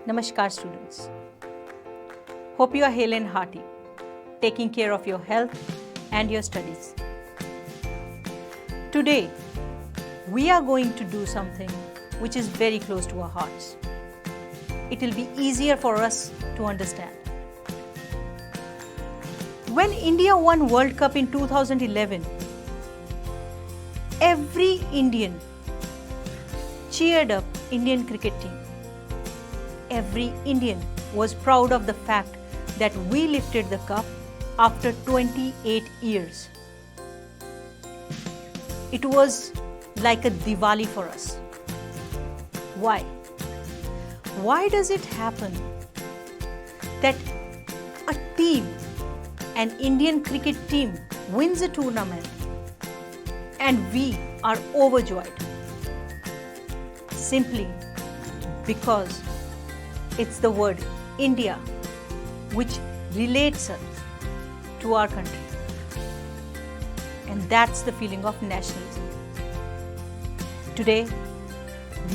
Namaskar students. Hope you are hale and hearty, taking care of your health and your studies. Today, we are going to do something which is very close to our hearts. It will be easier for us to understand. When India won World Cup in 2011, every Indian cheered up Indian cricket team. Every Indian was proud of the fact that we lifted the cup after 28 years. It was like a Diwali for us. Why? Why does it happen that a team, an Indian cricket team, wins a tournament and we are overjoyed? Simply because it's the word India which relates us to our country. And that's the feeling of nationalism. Today,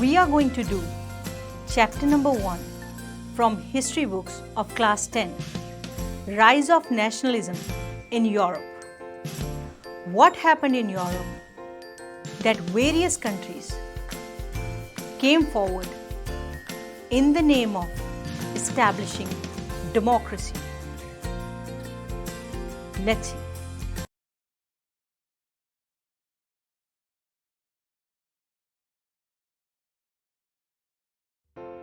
we are going to do chapter number 1 from history books of class 10, Rise of Nationalism in Europe. What happened in Europe that various countries came forward in the name of establishing democracy. Let's see.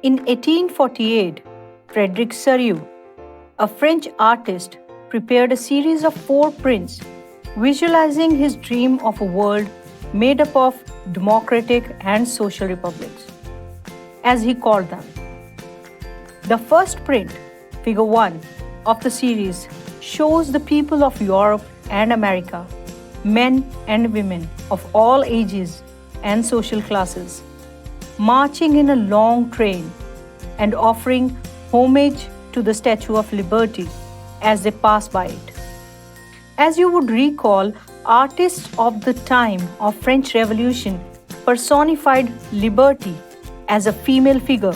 In 1848, Frederick Sérieux, a French artist, prepared a series of 4 prints visualizing his dream of a world made up of democratic and social republics, as he called them. The first print, figure 1 of the series, shows the people of Europe and America, men and women of all ages and social classes, marching in a long train and offering homage to the Statue of Liberty as they pass by it. As you would recall, artists of the time of French Revolution personified liberty as a female figure.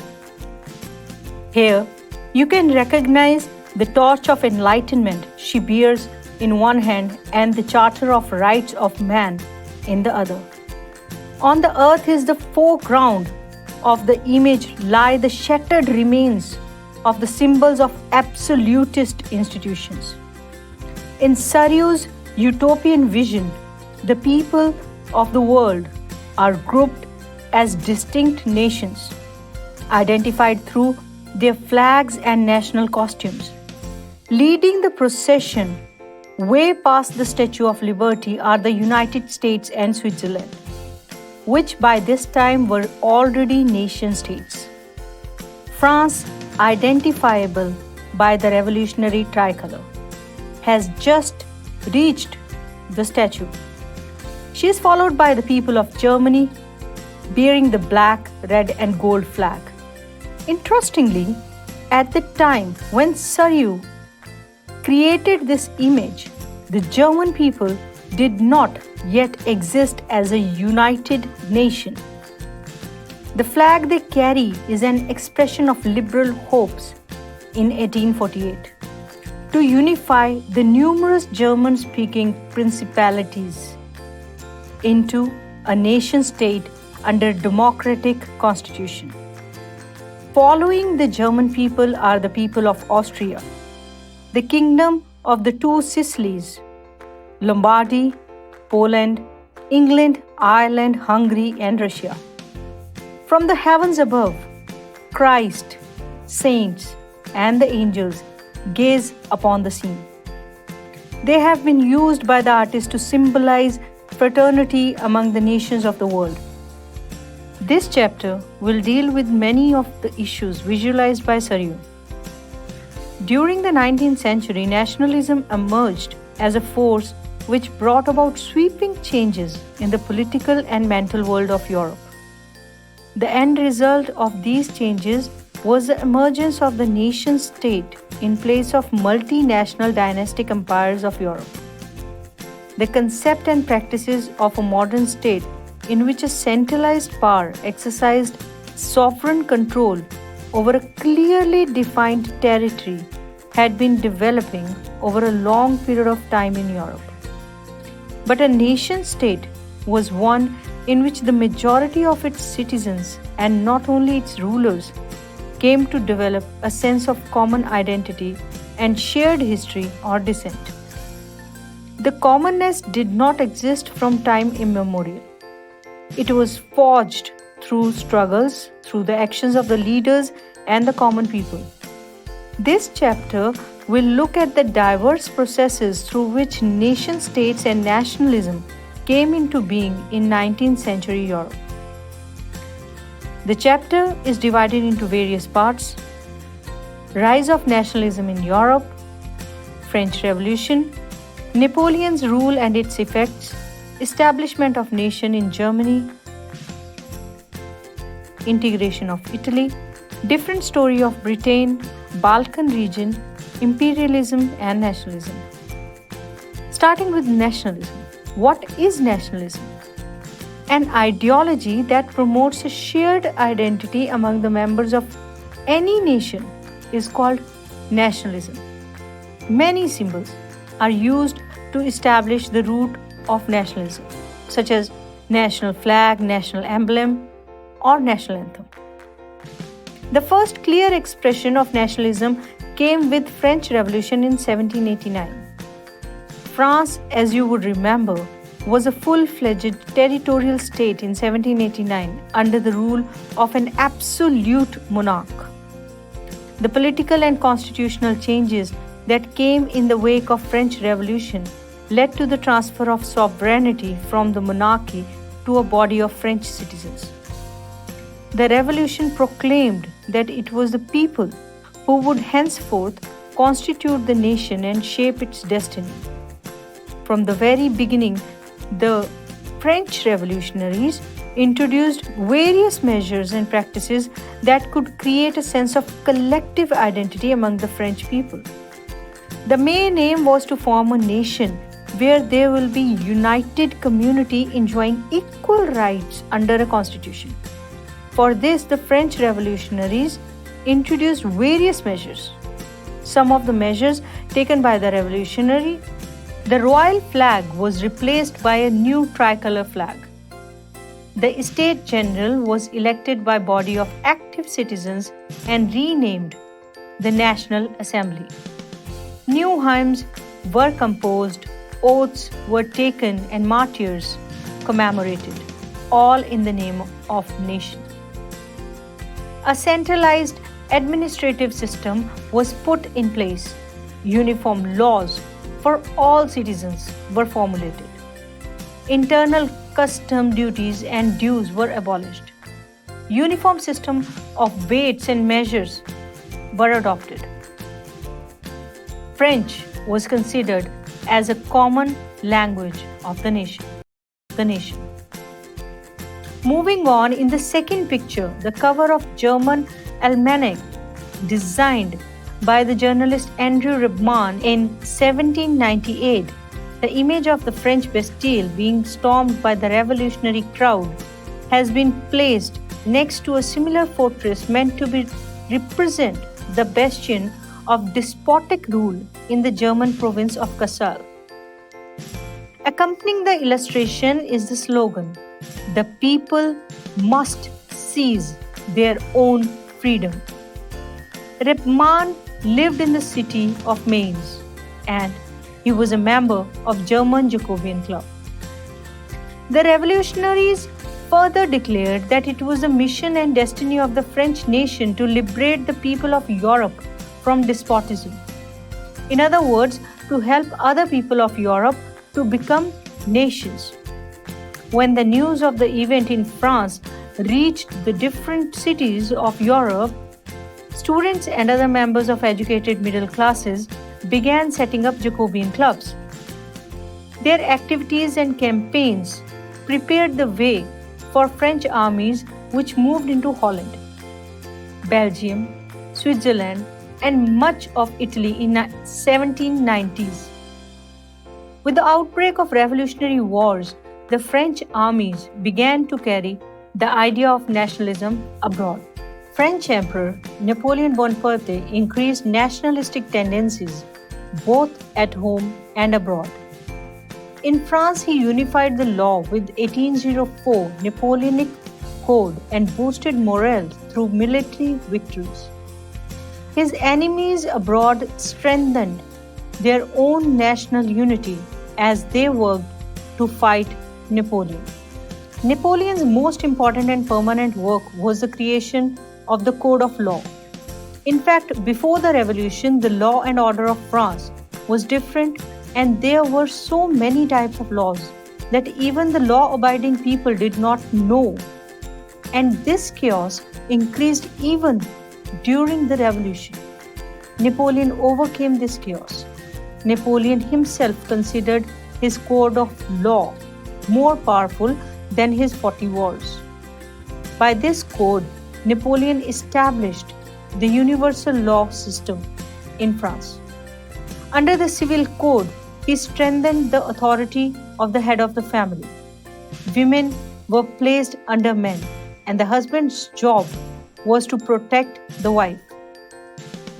Here, you can recognize the torch of enlightenment she bears in one hand and the Charter of Rights of Man in the other. On the earth is the foreground of the image lie the shattered remains of the symbols of absolutist institutions. In Sérieux's utopian vision, the people of the world are grouped as distinct nations, identified through their flags and national costumes. Leading the procession way past the Statue of Liberty are the United States and Switzerland, which by this time were already nation states. France, identifiable by the revolutionary tricolor, has just reached the statue. She is followed by the people of Germany, bearing the black, red and gold flag. Interestingly, at the time when Sérieux created this image, the German people did not yet exist as a united nation. The flag they carry is an expression of liberal hopes in 1848 to unify the numerous German-speaking principalities into a nation-state under democratic constitution. Following the German people are the people of Austria, the kingdom of the 2 Sicilies, Lombardy, Poland, England, Ireland, Hungary, and Russia. From the heavens above, Christ, saints, and the angels gaze upon the scene. They have been used by the artist to symbolize fraternity among the nations of the world. This chapter will deal with many of the issues visualized by Sérieux. During the 19th century, nationalism emerged as a force which brought about sweeping changes in the political and mental world of Europe. The end result of these changes was the emergence of the nation-state in place of multinational dynastic empires of Europe. The concept and practices of a modern state in which a centralized power exercised sovereign control over a clearly defined territory had been developing over a long period of time in Europe. But a nation state was one in which the majority of its citizens, and not only its rulers, came to develop a sense of common identity and shared history or descent. The commonness did not exist from time immemorial. It was forged through struggles, through the actions of the leaders and the common people. This chapter will look at the diverse processes through which nation states and nationalism came into being in 19th century Europe. The chapter is divided into various parts: Rise of Nationalism in Europe, French Revolution, Napoleon's rule and its effects, Establishment of nation in Germany, Integration of Italy, Different story of Britain, Balkan region, Imperialism and Nationalism. Starting with nationalism. What is nationalism? An ideology that promotes a shared identity among the members of any nation is called nationalism. Many symbols are used to establish the root of nationalism, such as national flag, national emblem, or national anthem. The first clear expression of nationalism came with French Revolution in 1789. France, as you would remember, was a full-fledged territorial state in 1789 under the rule of an absolute monarch. The political and constitutional changes that came in the wake of French Revolution led to the transfer of sovereignty from the monarchy to a body of French citizens. The revolution proclaimed that it was the people who would henceforth constitute the nation and shape its destiny. From the very beginning, the French revolutionaries introduced various measures and practices that could create a sense of collective identity among the French people. The main aim was to form a nation where there will be united community enjoying equal rights under a constitution. For this, the French revolutionaries introduced various measures. Some of the measures taken by the revolutionary: the royal flag was replaced by a new tricolor flag. The Estates General was elected by a body of active citizens and renamed the National Assembly. New hymns were composed, oaths were taken, and martyrs commemorated, all in the name of nation. A centralized administrative system was put in place. Uniform laws for all citizens were formulated. Internal custom duties and dues were abolished. Uniform system of weights and measures were adopted. French was considered as a common language of the nation. Moving on, in the second picture, the cover of German almanac designed by the journalist Andrew Rebmann in 1798, the image of the French Bastille being stormed by the revolutionary crowd has been placed next to a similar fortress meant to represent the bastion of despotic rule in the German province of Kassel. Accompanying the illustration is the slogan, "The people must seize their own freedom." Rebmann lived in the city of Mainz and he was a member of German Jacobean Club. The revolutionaries further declared that it was the mission and destiny of the French nation to liberate the people of Europe from despotism. In other words, to help other people of Europe to become nations. When the news of the event in France reached the different cities of Europe, students and other members of educated middle classes began setting up Jacobean clubs. Their activities and campaigns prepared the way for French armies which moved into Holland, Belgium, Switzerland, and much of Italy in the 1790s. With the outbreak of revolutionary wars, the French armies began to carry the idea of nationalism abroad. French Emperor Napoleon Bonaparte increased nationalistic tendencies both at home and abroad. In France, he unified the law with 1804 Napoleonic Code and boosted morale through military victories. His enemies abroad strengthened their own national unity as they worked to fight Napoleon. Napoleon's most important and permanent work was the creation of the Code of Law. In fact, before the revolution, the law and order of France was different, and there were so many types of laws that even the law-abiding people did not know. And this chaos increased even during the revolution. Napoleon overcame this chaos. Napoleon himself considered his code of law more powerful than his 40 wars. By this code, Napoleon established the universal law system in France. Under the civil code, he strengthened the authority of the head of the family. Women were placed under men, and the husband's job was to protect the wife.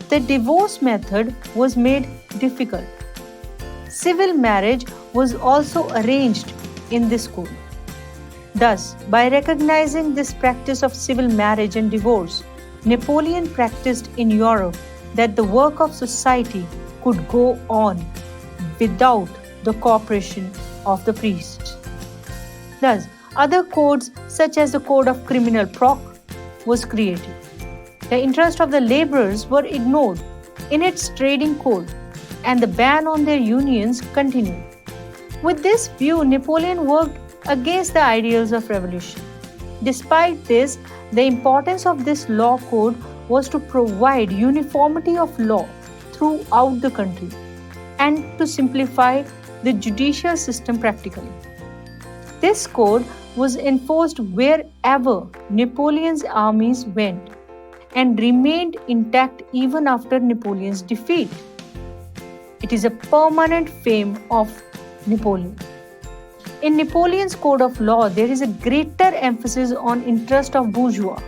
The divorce method was made difficult. Civil marriage was also arranged in this code. Thus, by recognizing this practice of civil marriage and divorce, Napoleon practiced in Europe that the work of society could go on without the cooperation of the priests. Thus, other codes such as the Code of Criminal Proc was created. The interests of the laborers were ignored in its trading code, and the ban on their unions continued. With this view, Napoleon worked against the ideals of revolution. Despite this, the importance of this law code was to provide uniformity of law throughout the country and to simplify the judicial system practically. This code was enforced wherever Napoleon's armies went and remained intact even after Napoleon's defeat. It is a permanent fame of Napoleon. In Napoleon's code of law, there is a greater emphasis on interest of bourgeois.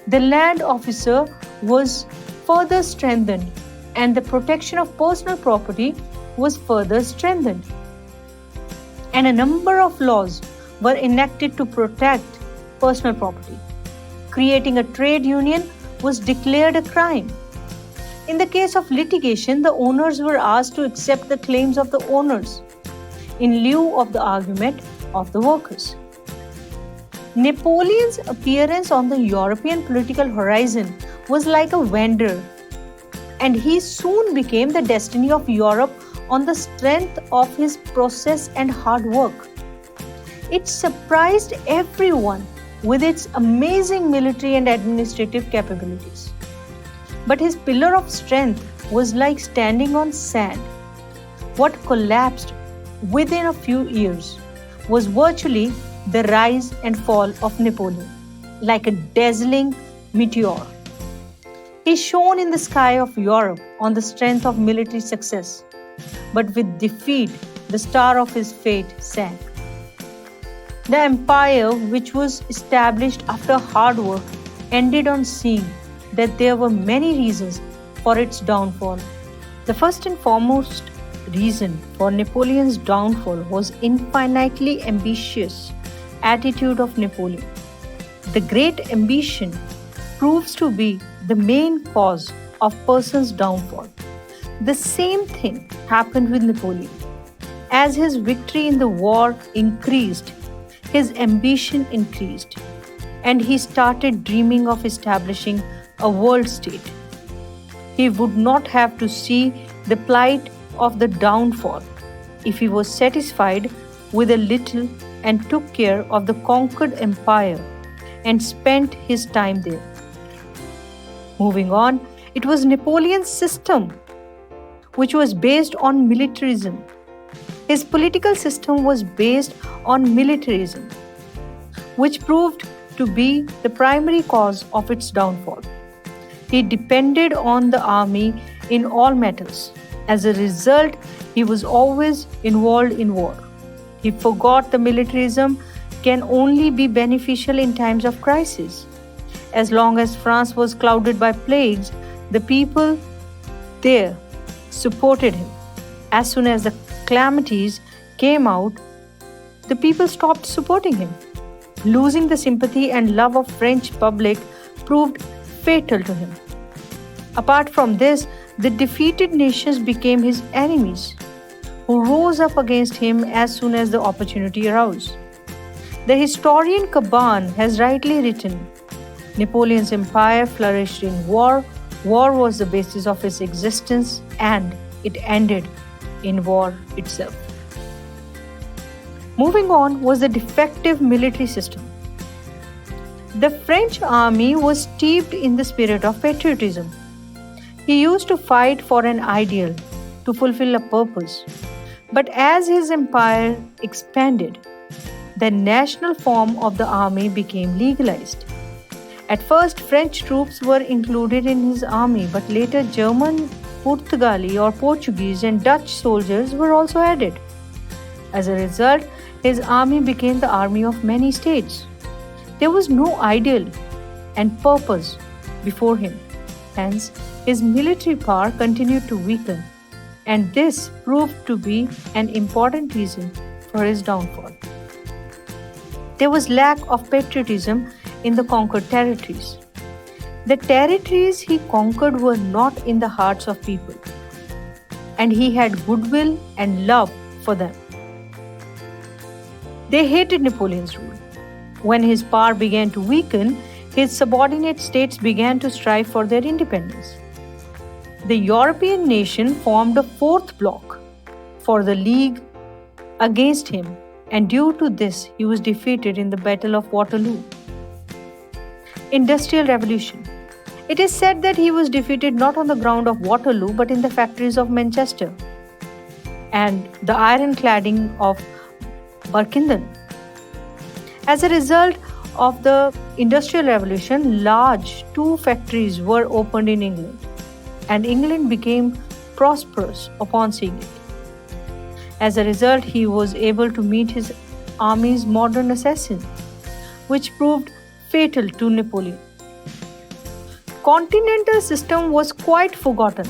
The land officer was further strengthened, and the protection of personal property was further strengthened. And a number of laws were enacted to protect personal property. Creating a trade union was declared a crime. In the case of litigation, the owners were asked to accept the claims of the owners in lieu of the argument of the workers. Napoleon's appearance on the European political horizon was like a vendor, and he soon became the destiny of Europe on the strength of his process and hard work. It surprised everyone with its amazing military and administrative capabilities. But his pillar of strength was like standing on sand. What collapsed within a few years was virtually the rise and fall of Napoleon, like a dazzling meteor. He shone in the sky of Europe on the strength of military success, but with defeat, the star of his fate sank. The empire, which was established after hard work, ended on seeing that there were many reasons for its downfall. The first and foremost reason for Napoleon's downfall was infinitely ambitious attitude of Napoleon. The great ambition proves to be the main cause of person's downfall. The same thing happened with Napoleon. As his victory in the war increased, his ambition increased, and he started dreaming of establishing a world state. He would not have to see the plight of the downfall if he was satisfied with a little and took care of the conquered empire and spent his time there. Moving on, it was Napoleon's system, which was based on militarism. His political system was based on militarism, which proved to be the primary cause of its downfall. He depended on the army in all matters. As a result, he was always involved in war. He forgot the militarism can only be beneficial in times of crisis. As long as France was clouded by plagues, the people there supported him. As soon as the calamities came out, the people stopped supporting him. Losing the sympathy and love of French public proved fatal to him. Apart from this, the defeated nations became his enemies, who rose up against him as soon as the opportunity arose. The historian Caban has rightly written, Napoleon's empire flourished in war. War was the basis of its existence, and it ended in war itself. Moving on was the defective military system. The French army was steeped in the spirit of patriotism. He used to fight for an ideal, to fulfill a purpose. But as his empire expanded, the national form of the army became legalized. At first, French troops were included in his army, but later German, Portuguese or Portuguese and Dutch soldiers were also added. As a result, his army became the army of many states. There was no ideal and purpose before him. Hence, his military power continued to weaken, and this proved to be an important reason for his downfall. There was lack of patriotism in the conquered territories. The territories he conquered were not in the hearts of people, and he had goodwill and love for them. They hated Napoleon's rule. When his power began to weaken, his subordinate states began to strive for their independence. The European nation formed a fourth bloc for the League against him, and due to this, he was defeated in the Battle of Waterloo. Industrial Revolution. It is said that he was defeated not on the ground of Waterloo but in the factories of Manchester and the iron cladding of Barkington. As a result of the Industrial Revolution, large two factories were opened in England, and England became prosperous upon seeing it. As a result, he was able to meet his army's modern assassin, which proved fatal to Napoleon. Continental system was quite forgotten.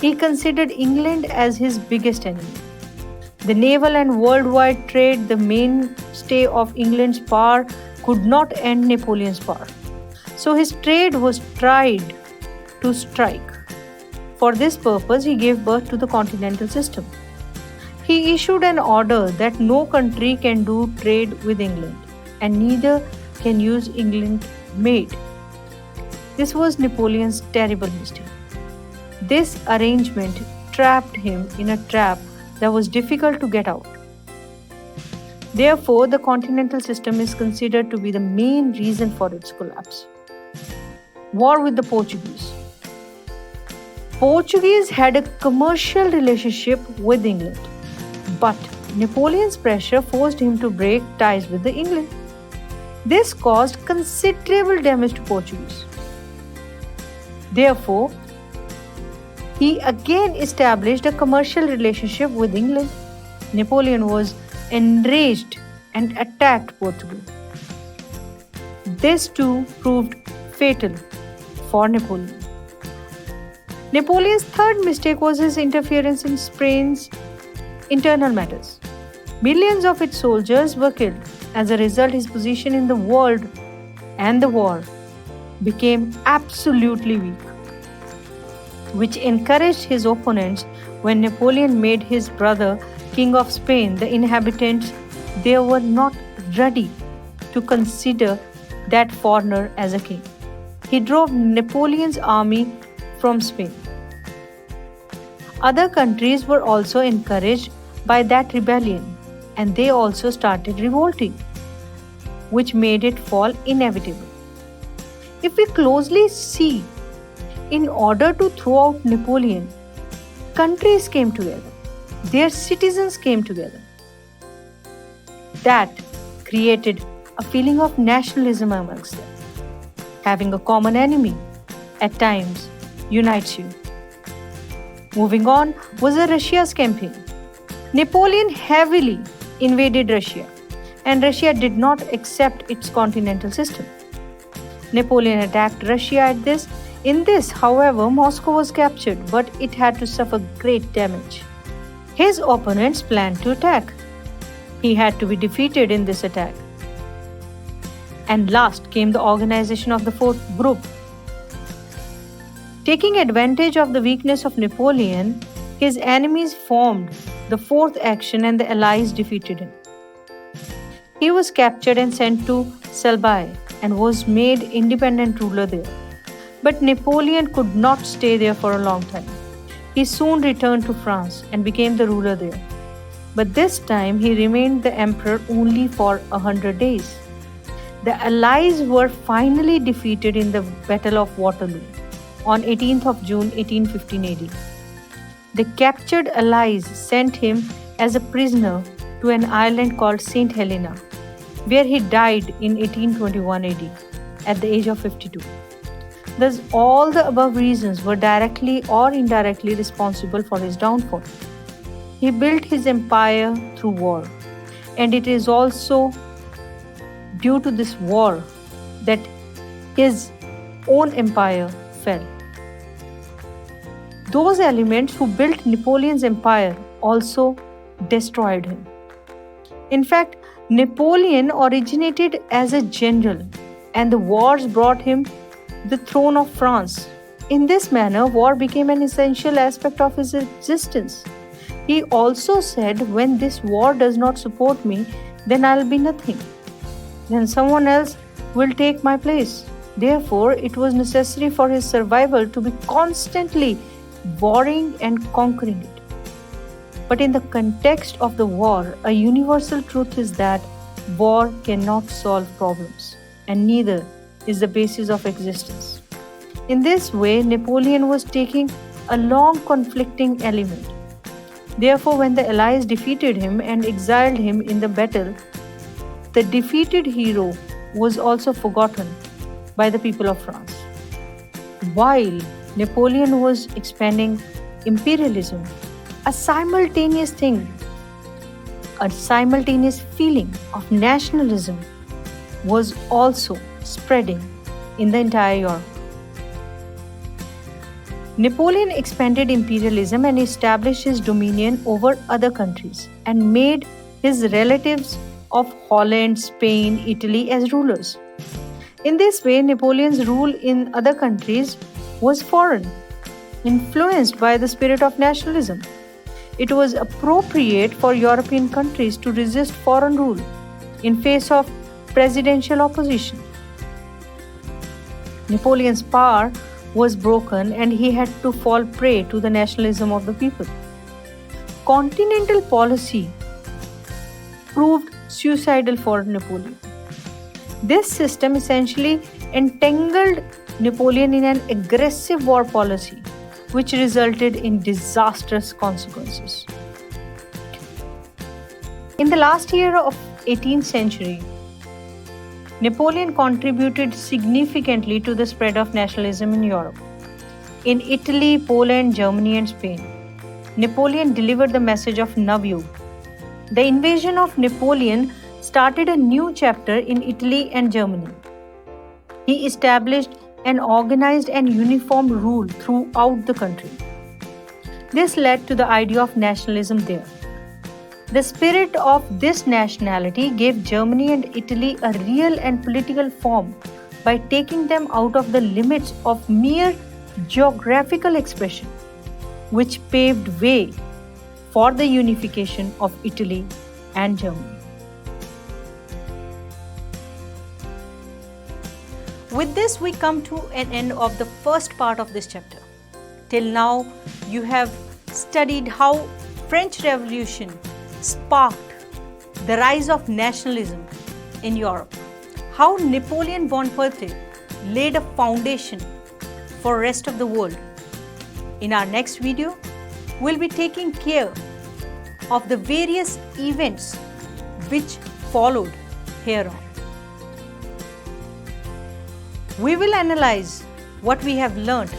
He considered England as his biggest enemy. The naval and worldwide trade, the mainstay of England's power, could not end Napoleon's power. So his trade was tried to strike. For this purpose, he gave birth to the continental system. He issued an order that no country can do trade with England, and neither can use England made. This was Napoleon's terrible mistake. This arrangement trapped him in a trap that was difficult to get out. Therefore, the continental system is considered to be the main reason for its collapse. War with the Portuguese. Portuguese had a commercial relationship with England, but Napoleon's pressure forced him to break ties with England. This caused considerable damage to Portuguese. Therefore, he again established a commercial relationship with England. Napoleon was enraged and attacked Portugal. This too proved fatal for Napoleon. Napoleon's third mistake was his interference in Spain's internal matters. Millions of its soldiers were killed. As a result, his position in the world and the war became absolutely weak, which encouraged his opponents. When Napoleon made his brother King of Spain, the inhabitants there were not ready to consider that foreigner as a king. He drove Napoleon's army from Spain. Other countries were also encouraged by that rebellion, and they also started revolting, which made it fall inevitable. If we closely see, in order to throw out Napoleon, countries came together, their citizens came together. That created a feeling of nationalism amongst them. Having a common enemy at times unites you. Moving on was Russia's campaign. Napoleon heavily invaded Russia, and Russia did not accept its continental system. Napoleon attacked Russia at this. In this, however, Moscow was captured, but it had to suffer great damage. His opponents planned to attack. He had to be defeated in this attack. And last came the organization of the fourth group. Taking advantage of the weakness of Napoleon, his enemies formed the fourth action and the Allies defeated him. He was captured and sent to Selby and was made independent ruler there. But Napoleon could not stay there for a long time. He soon returned to France and became the ruler there. But this time he remained the emperor only for 100 days. The Allies were finally defeated in the Battle of Waterloo on 18th of June 1815 AD. The captured Allies sent him as a prisoner to an island called St. Helena, where he died in 1821 AD at the age of 52. Thus, all the above reasons were directly or indirectly responsible for his downfall. He built his empire through war, and it is also due to this war that his own empire fell. Those elements who built Napoleon's empire also destroyed him. In fact, Napoleon originated as a general, and the wars brought him the throne of France. In this manner, war became an essential aspect of his existence. He also said, when this war does not support me, then I'll be nothing. Then someone else will take my place. Therefore, it was necessary for his survival to be constantly warring and conquering it. But in the context of the war, a universal truth is that war cannot solve problems, and neither is the basis of existence. In this way, Napoleon was taking a long conflicting element. Therefore, when the Allies defeated him and exiled him in the battle, the defeated hero was also forgotten by the people of France. While Napoleon was expanding imperialism, a simultaneous feeling of nationalism was also spreading in the entire Europe. Napoleon expanded imperialism and established his dominion over other countries and made his relatives of Holland, Spain, Italy as rulers. In this way, Napoleon's rule in other countries was foreign, influenced by the spirit of nationalism. It was appropriate for European countries to resist foreign rule in face of presidential opposition. Napoleon's power was broken and he had to fall prey to the nationalism of the people. Continental policy proved suicidal for Napoleon. This system essentially entangled Napoleon in an aggressive war policy, which resulted in disastrous consequences. In the last year of 18th century, Napoleon contributed significantly to the spread of nationalism in Europe. In Italy, Poland, Germany, and Spain, Napoleon delivered the message of Navyu. The invasion of Napoleon started a new chapter in Italy and Germany. He established an organized and uniform rule throughout the country. This led to the idea of nationalism there. The spirit of this nationality gave Germany and Italy a real and political form by taking them out of the limits of mere geographical expression, which paved way for the unification of Italy and Germany. With this, we come to an end of the first part of this chapter. Till now, you have studied how French Revolution sparked the rise of nationalism in Europe, how Napoleon Bonaparte laid a foundation for the rest of the world. In our next video, we'll be taking care of the various events which followed hereon. We will analyze what we have learned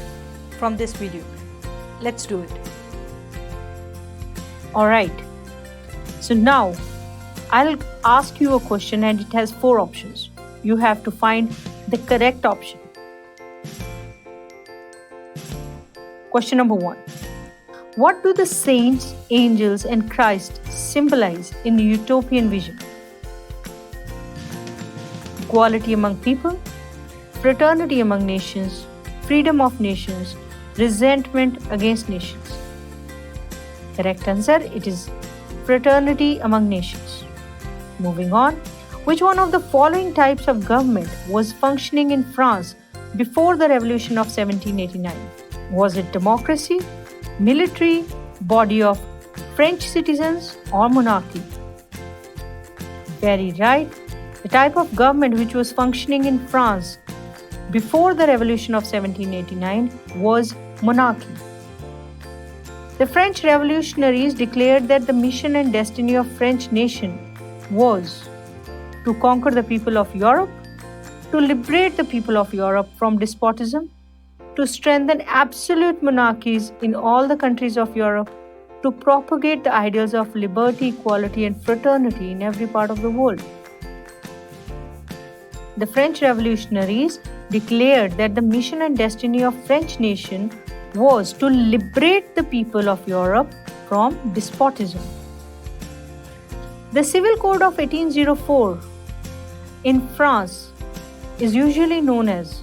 from this video. Let's do it. Alright, so now I'll ask you a question and it has 4 options. You have to find the correct option. Question number 1. What do the saints, angels, and Christ symbolize in the utopian vision? Equality among people, fraternity among nations, freedom of nations, resentment against nations. Correct answer, it is fraternity among nations. Moving on, which one of the following types of government was functioning in France before the Revolution of 1789? Was it democracy, military, body of French citizens, or monarchy? Very right. The type of government which was functioning in France before the Revolution of 1789 was monarchy. The French revolutionaries declared that the mission and destiny of French nation was to conquer the people of Europe, to liberate the people of Europe from despotism, to strengthen absolute monarchies in all the countries of Europe, to propagate the ideals of liberty, equality, and fraternity in every part of the world. The French revolutionaries declared that the mission and destiny of French nation was to liberate the people of Europe from despotism. The Civil Code of 1804 in France is usually known as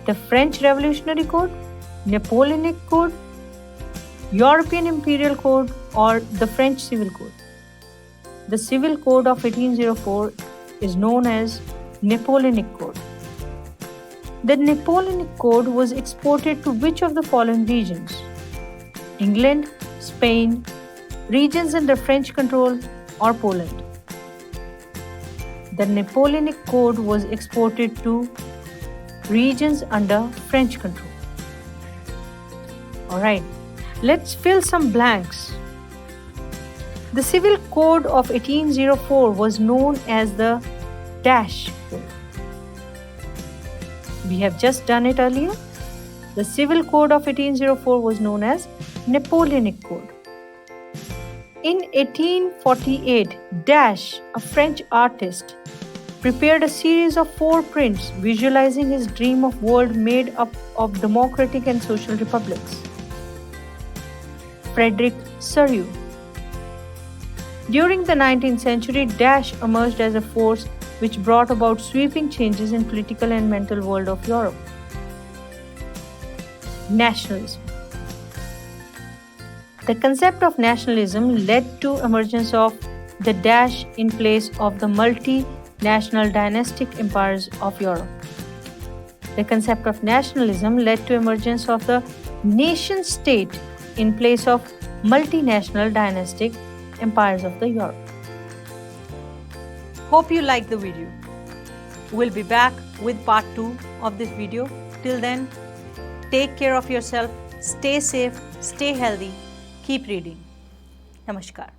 the French Revolutionary Code, Napoleonic Code, European Imperial Code, or the French Civil Code. The Civil Code of 1804 is known as Napoleonic Code. The Napoleonic Code was exported to which of the following regions? England, Spain, regions under French control, or Poland? The Napoleonic Code was exported to regions under French control. Alright, let's fill some blanks. The Civil Code of 1804 was known as the Dash Code. We have just done it earlier. The Civil Code of 1804 was known as Napoleonic Code. In 1848, Dash, a French artist, prepared a series of 4 prints visualizing his dream of world made up of democratic and social republics. Frederick Surieu. During the 19th century, Dash emerged as a force which brought about sweeping changes in political and mental world of Europe. Nationalism. The concept of nationalism led to emergence of the Dash in place of the multinational dynastic empires of Europe. The concept of nationalism led to emergence of the nation state in place of multinational dynastic empires of the Europe. Hope you liked the video. We'll be back with part 2 of this video. Till then, take care of yourself, stay safe, stay healthy, keep reading. Namaskar.